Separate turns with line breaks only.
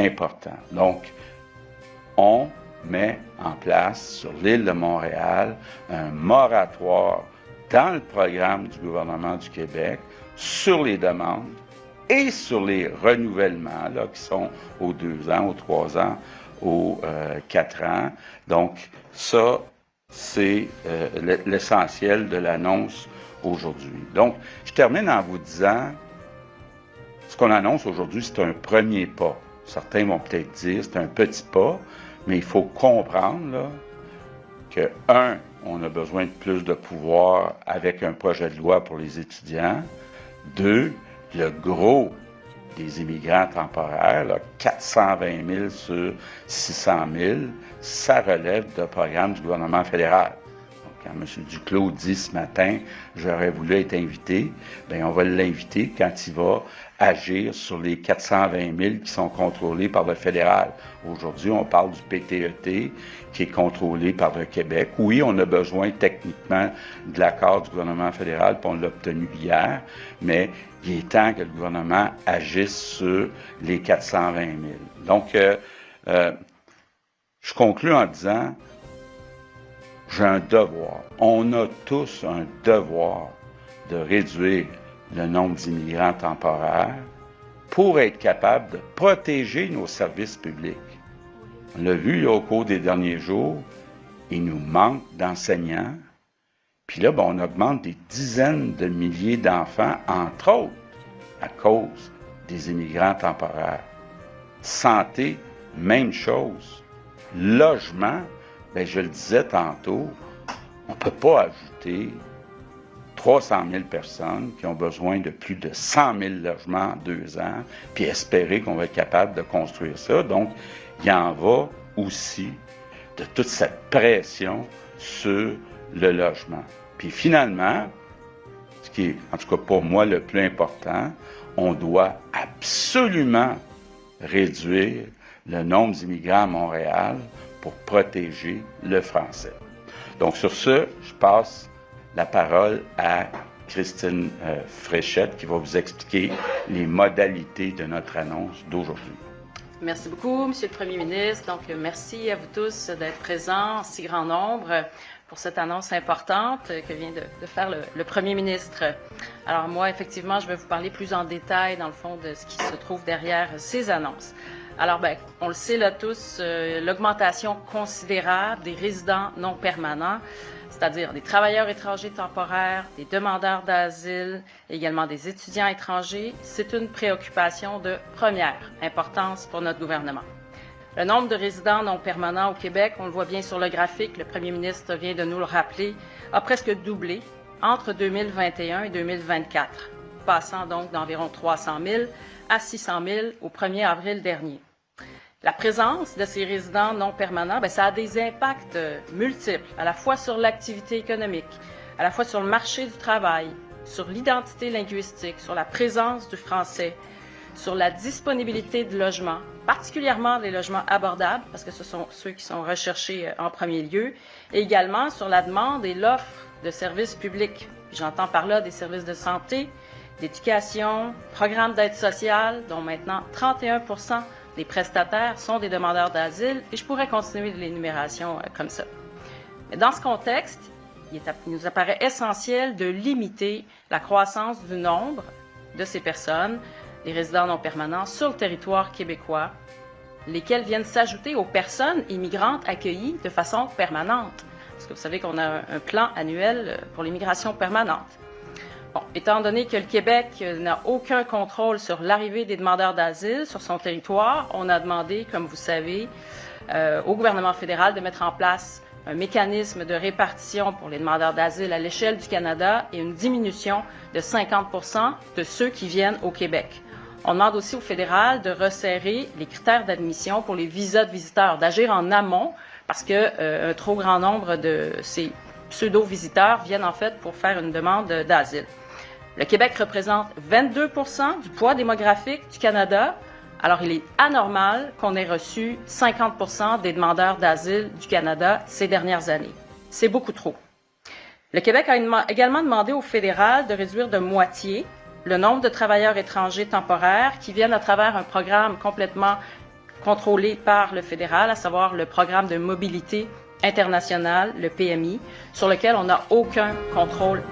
important. Donc, on met en place sur l'île de Montréal un moratoire dans le programme du gouvernement du Québec sur les demandes et sur les renouvellements là, qui sont aux 2 ans, aux 3 ans, aux 4 ans. Donc, ça, c'est l'essentiel de l'annonce aujourd'hui. Donc, je termine en vous disant, ce qu'on annonce aujourd'hui, c'est un premier pas. Certains vont peut-être dire c'est un petit pas, mais il faut comprendre là, que, on a besoin de plus de pouvoir avec un projet de loi pour les étudiants. 2, le gros des immigrants temporaires, là, 420 000 sur 600 000, ça relève d'un programme du gouvernement fédéral. Donc, quand M. Duclos dit ce matin « j'aurais voulu être invité », bien, on va l'inviter quand il va agir sur les 420 000 qui sont contrôlés par le fédéral. Aujourd'hui, on parle du PTET qui est contrôlé par le Québec. Oui, on a besoin techniquement de l'accord du gouvernement fédéral, puis on l'a obtenu hier, mais il est temps que le gouvernement agisse sur les 420 000. Donc, je conclus en disant, j'ai un devoir. On a tous un devoir de réduire le nombre d'immigrants temporaires pour être capable de protéger nos services publics. On l'a vu là, au cours des derniers jours, il nous manque d'enseignants. Puis là, on augmente des dizaines de milliers d'enfants, entre autres, à cause des immigrants temporaires. Santé, même chose. Logement, je le disais tantôt, on ne peut pas ajouter 300 000 personnes qui ont besoin de plus de 100 000 logements en 2 ans, puis espérer qu'on va être capable de construire ça. Donc, il en va aussi de toute cette pression sur le logement. Puis finalement, ce qui est, en tout cas pour moi, le plus important, on doit absolument réduire le nombre d'immigrants à Montréal pour protéger le français. Donc sur ce, je passe la parole à Christine Fréchette qui va vous expliquer les modalités de notre annonce d'aujourd'hui.
Merci beaucoup, Monsieur le Premier ministre. Donc, merci à vous tous d'être présents en si grand nombre pour cette annonce importante que vient de faire le Premier ministre. Alors moi, effectivement, je vais vous parler plus en détail, dans le fond, de ce qui se trouve derrière ces annonces. Alors, on le sait là tous, l'augmentation considérable des résidents non permanents, c'est-à-dire des travailleurs étrangers temporaires, des demandeurs d'asile, également des étudiants étrangers, c'est une préoccupation de première importance pour notre gouvernement. Le nombre de résidents non permanents au Québec, on le voit bien sur le graphique, le premier ministre vient de nous le rappeler, a presque doublé entre 2021 et 2024, passant donc d'environ 300 000 à 600 000 au 1er avril dernier. La présence de ces résidents non permanents, ça a des impacts multiples, à la fois sur l'activité économique, à la fois sur le marché du travail, sur l'identité linguistique, sur la présence du français, sur la disponibilité de logements, particulièrement des logements abordables, parce que ce sont ceux qui sont recherchés en premier lieu, et également sur la demande et l'offre de services publics. J'entends par là des services de santé, d'éducation, programmes d'aide sociale, dont maintenant 31% des prestataires sont des demandeurs d'asile, et je pourrais continuer l'énumération comme ça. Mais dans ce contexte, il nous apparaît essentiel de limiter la croissance du nombre de ces personnes, des résidents non permanents, sur le territoire québécois, lesquels viennent s'ajouter aux personnes immigrantes accueillies de façon permanente. Parce que vous savez qu'on a un plan annuel pour l'immigration permanente. Bon, étant donné que le Québec n'a aucun contrôle sur l'arrivée des demandeurs d'asile sur son territoire, on a demandé, comme vous savez, au gouvernement fédéral de mettre en place un mécanisme de répartition pour les demandeurs d'asile à l'échelle du Canada et une diminution de 50% de ceux qui viennent au Québec. On demande aussi au fédéral de resserrer les critères d'admission pour les visas de visiteurs, d'agir en amont parce que un trop grand nombre de ces pseudo-visiteurs viennent en fait pour faire une demande d'asile. Le Québec représente 22% du poids démographique du Canada, alors il est anormal qu'on ait reçu 50% des demandeurs d'asile du Canada ces dernières années. C'est beaucoup trop. Le Québec a également demandé au fédéral de réduire de moitié le nombre de travailleurs étrangers temporaires qui viennent à travers un programme complètement contrôlés par le fédéral, à savoir le programme de mobilité internationale, le PMI, sur lequel on n'a aucun contrôle